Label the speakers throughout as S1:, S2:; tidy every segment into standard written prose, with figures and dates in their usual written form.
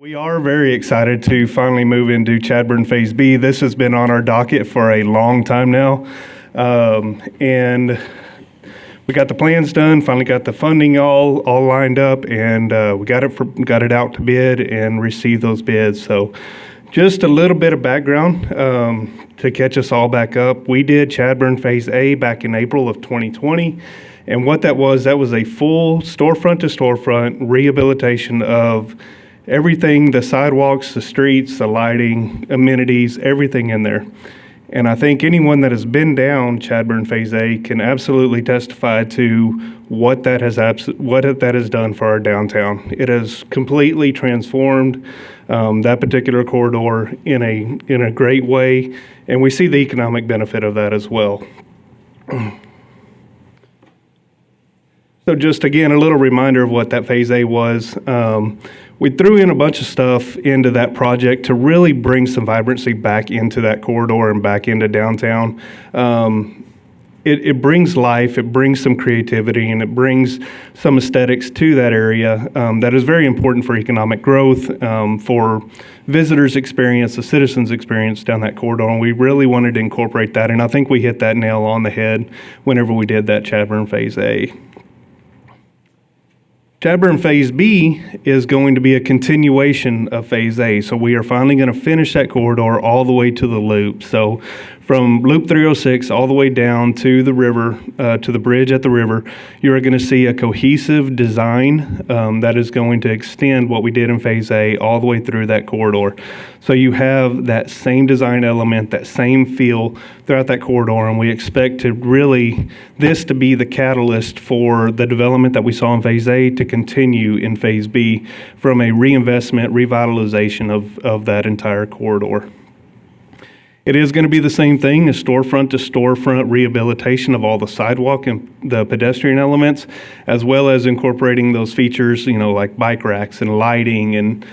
S1: We are very excited to finally move into Chadbourne Phase B. This has been on our docket for a long time now. And we got the plans done, finally got the funding all lined up, and we got it out to bid and received those bids. So just a little bit of background to catch us all back up. We did Chadbourne Phase A back in April of 2020. And what that was a full storefront to storefront rehabilitation of everything, the sidewalks, the streets, the lighting, amenities, everything in there. And I think anyone that has been down Chadbourne Phase A can absolutely testify to what that has done for our downtown. It has completely transformed that particular corridor in a great way, and we see the economic benefit of that as well. So just again, a little reminder of what that Phase A was. We threw in a bunch of stuff into that project to really bring some vibrancy back into that corridor and back into downtown. It brings life, it brings some creativity, and it brings some aesthetics to that area that is very important for economic growth, for visitors' experience, the citizens' experience down that corridor. And we really wanted to incorporate that, and I think we hit that nail on the head whenever we did that Chadbourne Phase A. Chadbourne Phase B is going to be a continuation of Phase A. So we are finally going to finish that corridor all the way to the loop. So from Loop 306 all the way down to the river, to the bridge at the river, you're going to see a cohesive design that is going to extend what we did in Phase A all the way through that corridor. So you have that same design element, that same feel throughout that corridor, and we expect this to be the catalyst for the development that we saw in Phase A to continue in Phase B from a reinvestment, revitalization of that entire corridor. It is going to be the same thing, a storefront to storefront rehabilitation of all the sidewalk and the pedestrian elements, as well as incorporating those features, like bike racks and lighting and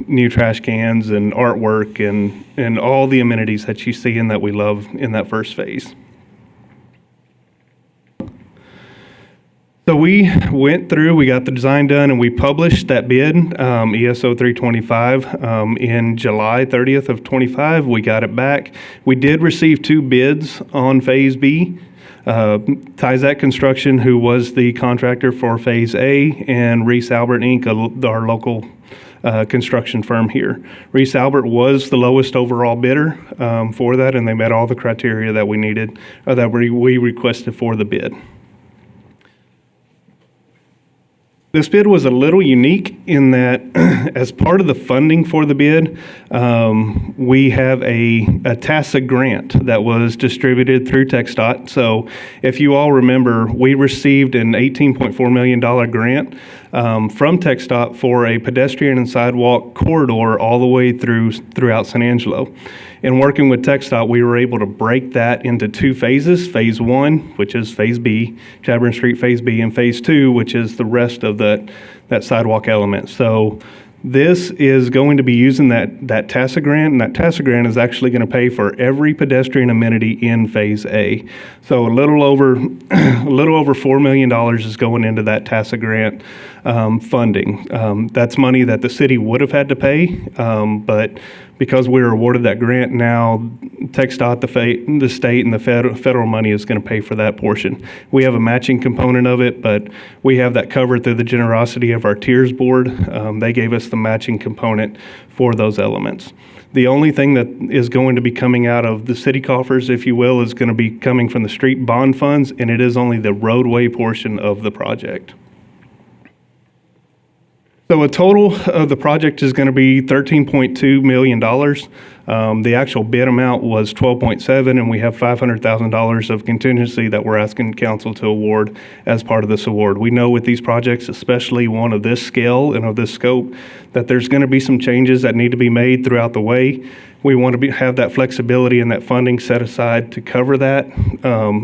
S1: new trash cans and artwork and all the amenities that you see and that we love in that first phase. So we went through, we got the design done, and we published that bid, ESO 325, in July 30th of 25. We got it back. We did receive 2 bids on Phase B. Tyzak Construction, who was the contractor for Phase A, and Reese Albert Inc., our local construction firm here. Reese Albert was the lowest overall bidder for that, and they met all the criteria that we needed, that we requested for the bid. This bid was a little unique in that as part of the funding for the bid, we have a TASA grant that was distributed through TxDOT. So if you all remember, we received an $18.4 million grant from TxDOT for a pedestrian and sidewalk corridor all the way throughout San Angelo. In working with TxDOT, we were able to break that into 2 phases, Phase 1, which is Phase B, Chadbourne Street Phase B, and Phase 2, which is the rest of that sidewalk element. So this is going to be using that TASA grant, and that TASA grant is actually going to pay for every pedestrian amenity in Phase A. So a little over $4 million is going into that TASA grant funding. That's money that the city would have had to pay, but because we were awarded that grant now, TxDOT, the state, and the federal money is going to pay for that portion. We have a matching component of it, but we have that covered through the generosity of our tiers board. They gave us the matching component for those elements. The only thing that is going to be coming out of the city coffers, if you will, is going to be coming from the street bond funds, and it is only the roadway portion of the project. So a total of the project is going to be $13.2 million. The actual bid amount was $12.7, and we have $500,000 of contingency that we're asking council to award as part of this award. We know with these projects, especially one of this scale and of this scope, that there's going to be some changes that need to be made throughout the way. We want to have that flexibility and that funding set aside to cover that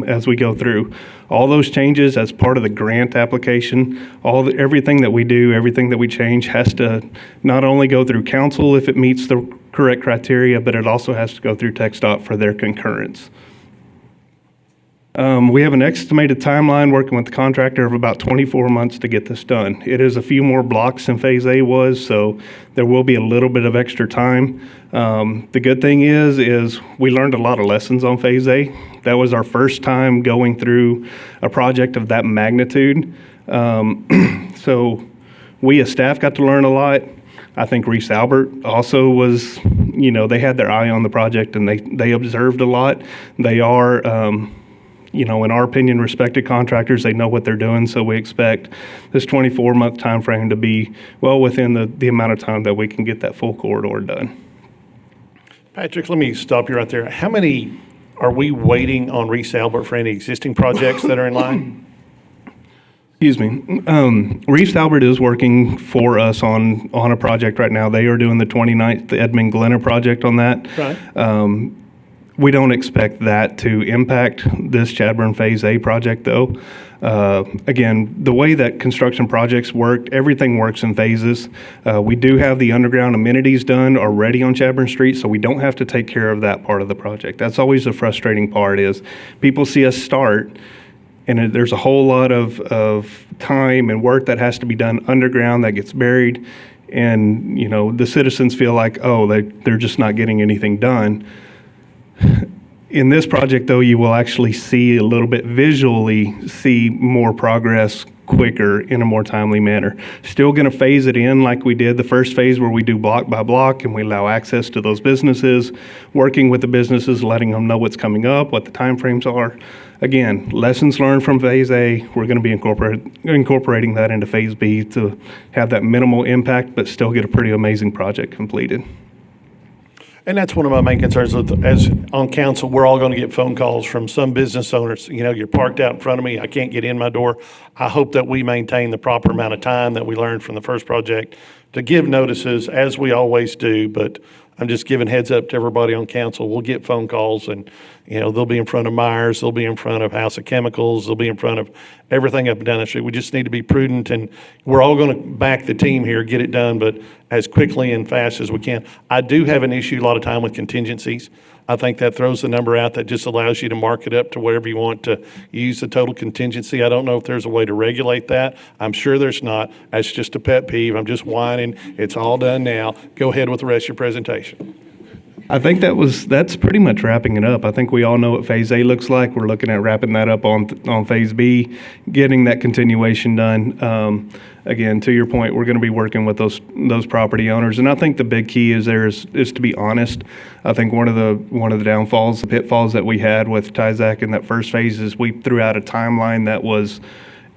S1: as we go through. All those changes as part of the grant application, everything that we do, everything that we change has to not only go through council if it meets the correct criteria, but it also has to go through TxDOT for their concurrence. We have an estimated timeline working with the contractor of about 24 months to get this done. It is a few more blocks than Phase A was, so there will be a little bit of extra time. The good thing is we learned a lot of lessons on Phase A. That was our first time going through a project of that magnitude. So we as staff got to learn a lot. I think Reese Albert also was, they had their eye on the project and they observed a lot. They are, in our opinion, respected contractors. They know what they're doing, so we expect this 24-month time frame to be well within the amount of time that we can get that full corridor done.
S2: Patrick, let me stop you right there. How many are we waiting on Reese Albert for any existing projects that are in line?
S1: Excuse me. Reese Albert is working for us on a project right now. They are doing the 29th Edmund Glenna project on that.
S2: Right.
S1: We don't expect that to impact this Chadbourne Phase A project, though. Again, the way that construction projects work, everything works in phases. We do have the underground amenities done already on Chadbourne Street, so we don't have to take care of that part of the project. That's always the frustrating part is people see us start, and there's a whole lot of time and work that has to be done underground that gets buried. And, the citizens feel like, they're just not getting anything done. In this project, though, you will actually see a little bit visually see more progress quicker in a more timely manner. Still going to phase it in like we did the first phase where we do block by block and we allow access to those businesses, working with the businesses, letting them know what's coming up, what the timeframes are. Again, lessons learned from Phase A. We're going to be incorporating that into Phase B to have that minimal impact, but still get a pretty amazing project completed.
S2: And that's one of my main concerns. As on council, we're all going to get phone calls from some business owners. You're parked out in front of me. I can't get in my door. I hope that we maintain the proper amount of time that we learned from the first project to give notices, as we always do. But I'm just giving heads up to everybody on council. We'll get phone calls, and they'll be in front of Myers, they'll be in front of House of Chemicals, they'll be in front of everything up and down the street. We just need to be prudent, and we're all going to back the team here, get it done, but as quickly and fast as we can. I do have an issue a lot of time with contingencies. I think that throws the number out that just allows you to mark it up to whatever you want to use the total contingency. I don't know if there's a way to regulate that. I'm sure there's not. That's just a pet peeve. I'm just whining. It's all done now. Go ahead with the rest of your presentation.
S1: I think that's pretty much wrapping it up. I think we all know what Phase A looks like. We're looking at wrapping that up on Phase B, getting that continuation done. Again, to your point, we're going to be working with those property owners, and I think the big key is to be honest. I think one of the downfalls, the pitfalls that we had with TIZAC in that first phase is we threw out a timeline that was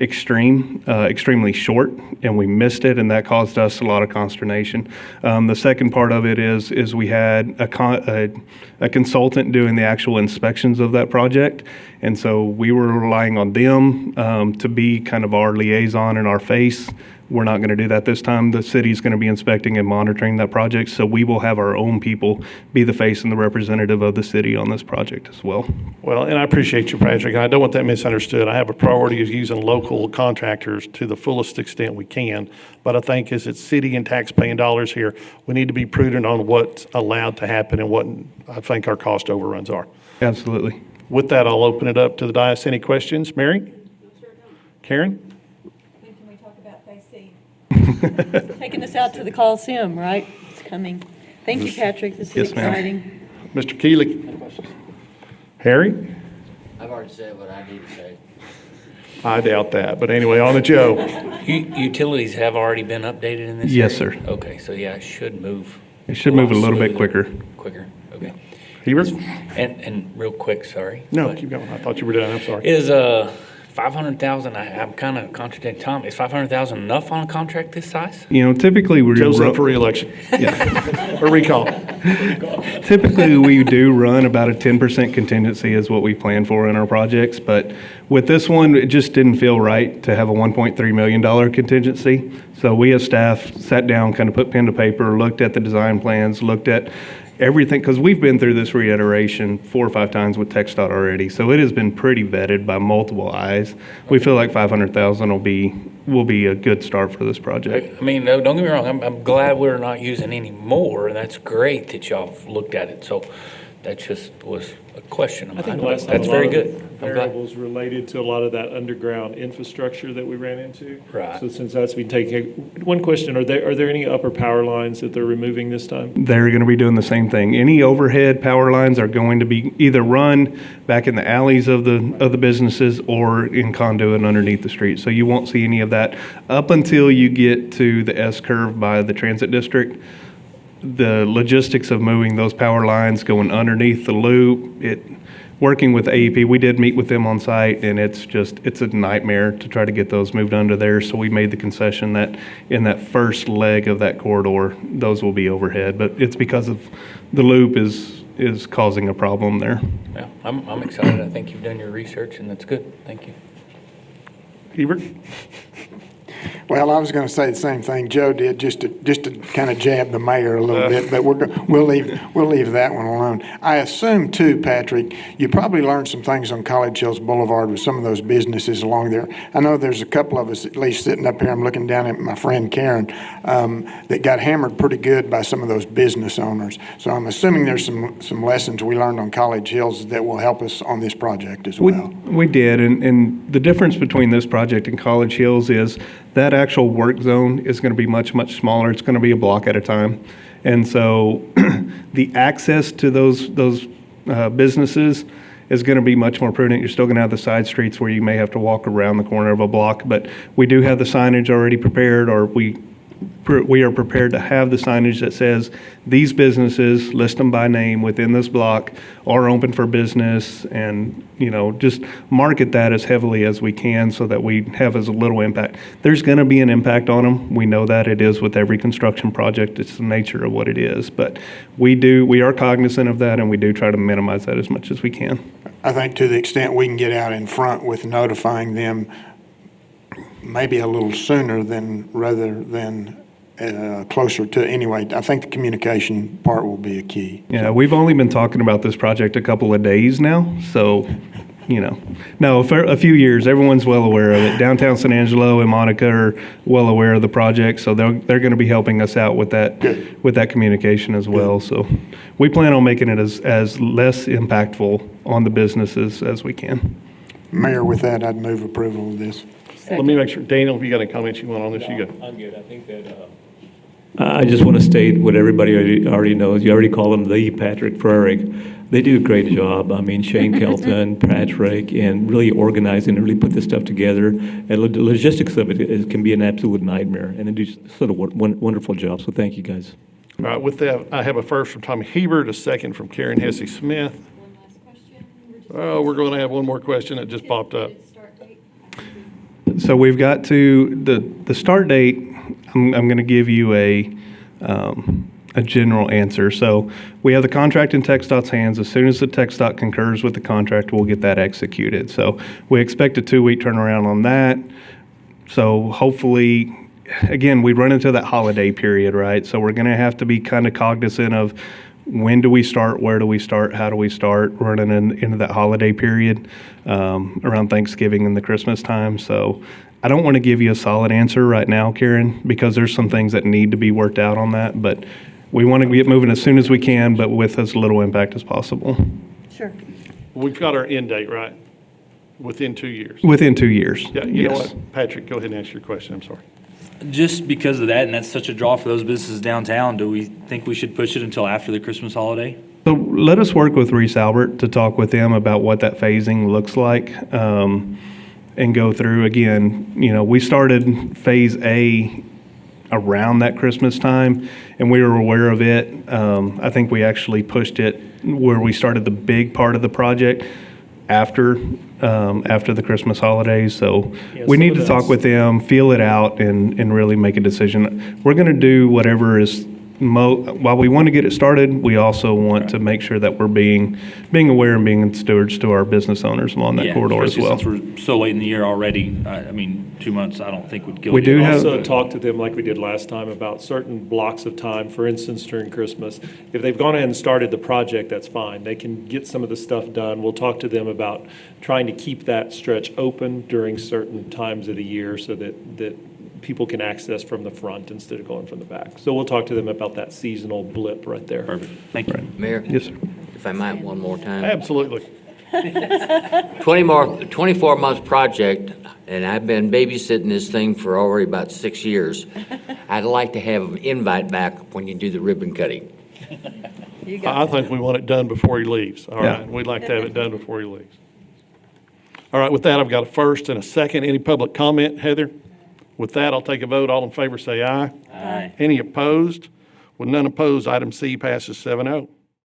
S1: extremely short, and we missed it, and that caused us a lot of consternation. The second part of it is we had a consultant doing the actual inspections of that project, and so we were relying on them to be kind of our liaison and our face. We're not going to do that this time. The city's going to be inspecting and monitoring that project, so we will have our own people be the face and the representative of the city on this project as well.
S2: Well, and I appreciate you, Patrick. I don't want that misunderstood. I have a priority of using local contractors to the fullest extent we can, but I think as it's city and tax-paying dollars here, we need to be prudent on what's allowed to happen and what I think our cost overruns are.
S1: Absolutely.
S2: With that, I'll open it up to the dais. Any questions? Mary? Karen?
S3: Taking us out to the Coliseum, right? It's coming. Thank you, Patrick. This is
S1: Yes, ma'am.
S3: exciting.
S2: Mr. Keeley? Harry?
S4: I've already said what I need to say.
S2: I doubt that, but anyway, on to Joe.
S5: Utilities have already been updated in this
S1: Yes,
S5: area?
S1: sir.
S5: Okay, so yeah, it should move.
S1: It should move a little bit
S5: smoother,
S1: quicker.
S5: Quicker, okay.
S2: Hebert?
S5: And real quick, sorry.
S2: No,
S5: but
S2: keep going. I thought you were done. I'm sorry.
S5: Is 500,000, I'm kind of contradicting Tom, is 500,000 enough on a contract this size?
S1: Typically
S2: Joe's up for reelection. Or recall.
S1: Typically, we do run about a 10% contingency is what we plan for in our projects, but with this one, it just didn't feel right to have a $1.3 million contingency. So we as staff sat down, kind of put pen to paper, looked at the design plans, looked at everything, because we've been through this reiteration 4 or 5 times with TxDOT already, so it has been pretty vetted by multiple eyes. We feel like 500,000 will be a good start for this project.
S5: I mean, no, don't get me wrong, I'm glad we're not using any more, and that's great that y'all have looked at it. So That just was a question of
S6: I think
S5: mine.
S6: last time
S5: That's
S6: a lot
S5: very
S6: of
S5: good.
S6: the
S5: I'm glad.
S6: variables related to a lot of that underground infrastructure that we ran into.
S5: Right.
S6: So since that's been taken, one question, are there any upper power lines that they're removing this time?
S1: They're going to be doing the same thing. Any overhead power lines are going to be either run back in the alleys of the businesses or in conduit underneath the street. So you won't see any of that up until you get to the S curve by the transit district. The logistics of moving those power lines, going underneath the loop, working with AEP, we did meet with them on site, and it's a nightmare to try to get those moved under there. So we made the concession that in that first leg of that corridor, those will be overhead. But it's because of the loop is causing a problem there.
S5: Yeah, I'm excited. I think you've done your research, and that's good. Thank you.
S2: Hebert?
S7: Well, I was going to say the same thing Joe did, just to kind of jab the mayor a little bit, but we'll leave that one alone. I assume too, Patrick, you probably learned some things on College Hills Boulevard with some of those businesses along there. I know there's a couple of us at least sitting up here. I'm looking down at my friend Karen that got hammered pretty good by some of those business owners. So I'm assuming there's some lessons we learned on College Hills that will help us on this project as well.
S1: We did, and the difference between this project and College Hills is that actual work zone is going to be much, much smaller. It's going to be a block at a time. And so the access to those businesses is going to be much more prudent. You're still going to have the side streets where you may have to walk around the corner of a block, but we do have the signage already prepared, or we are prepared to have the signage that says these businesses, list them by name within this block, are open for business, and just market that as heavily as we can so that we have as little impact. There's going to be an impact on them. We know that it is with every construction project. It's the nature of what it is, but we are cognizant of that, and we do try to minimize that as much as we can.
S7: I think to the extent we can get out in front with notifying them maybe a little sooner rather than closer to, anyway, I think the communication part will be a key.
S1: Yeah, we've only been talking about this project a couple of days now, so, no, for a few years, everyone's well aware of it. Downtown San Angelo and Monica are well aware of the project, so they're going to be helping us out with that,
S7: Good.
S1: with that communication as well. So we plan on making it as less impactful on the businesses as we can.
S7: Mayor, with that, I'd move approval of this.
S2: Let me make sure, Daniel, if you got any comments you want on this, you go.
S8: I'm good. I think that, I just want to state what everybody already knows. You already call them the Patrick Frerick. They do a great job. I mean, Shane Kelton, Patrick, and really organizing and really put this stuff together. And the logistics of it can be an absolute nightmare. And they do sort of wonderful job. So thank you, guys.
S2: All right, with that, I have a first from Tommy Hebert, a second from Karen Hesse Smith.
S3: One last question.
S2: Oh, we're going to have one more question that just popped up.
S3: Start date.
S1: So we've got to, the start date, I'm going to give you a general answer. So we have the contract in TxDOT's hands. As soon as the TxDOT concurs with the contract, we'll get that executed. So we expect a 2-week turnaround on that. So hopefully, again, we run into that holiday period, right? So we're going to have to be kind of cognizant of when do we start, where do we start, how do we start running into that holiday period around Thanksgiving and the Christmas time. So I don't want to give you a solid answer right now, Karen, because there's some things that need to be worked out on that. But we want to get moving as soon as we can, but with as little impact as possible.
S3: Sure.
S2: We've got our end date, right? Within 2 years.
S1: Within 2 years.
S2: Yeah, you know
S1: Yes.
S2: what? Patrick, go ahead and ask your question. I'm sorry.
S9: Just because of that, and that's such a draw for those businesses downtown, do we think we should push it until after the Christmas holiday?
S1: So let us work with Reese Albert to talk with them about what that phasing looks like and go through. Again, we started Phase A around that Christmas time, and we were aware of it. I think we actually pushed it where we started the big part of the project after the Christmas holidays. So we need to talk with them, feel it out, and really make a decision. We're going to do whatever is while we want to get it started, we also want to make sure that we're being aware and being stewards to our business owners along that corridor as well.
S9: Since we're so late in the year already, I mean, 2 months I don't think would kill
S1: We
S9: you.
S1: do
S6: We
S1: have-
S6: also talked to them like we did last time about certain blocks of time, for instance, during Christmas. If they've gone ahead and started the project, that's fine. They can get some of the stuff done. We'll talk to them about trying to keep that stretch open during certain times of the year so that people can access from the front instead of going from the back. So we'll talk to them about that seasonal blip right there.
S9: Perfect. Thank you.
S4: Mayor,
S1: Yes, sir.
S4: if I might, one more time.
S2: Absolutely.
S4: 24 month project, and I've been babysitting this thing for already about 6 years. I'd like to have an invite back when you do the ribbon cutting.
S3: You got
S2: I think we want it done before he leaves. All
S1: Yeah.
S2: right, we'd like to have it done before he leaves. All right, with that, I've got a first and a second. Any public comment, Heather? With that, I'll take a vote. All in favor, say aye.
S9: Aye.
S2: Any opposed? With none opposed, item C passes 7-0.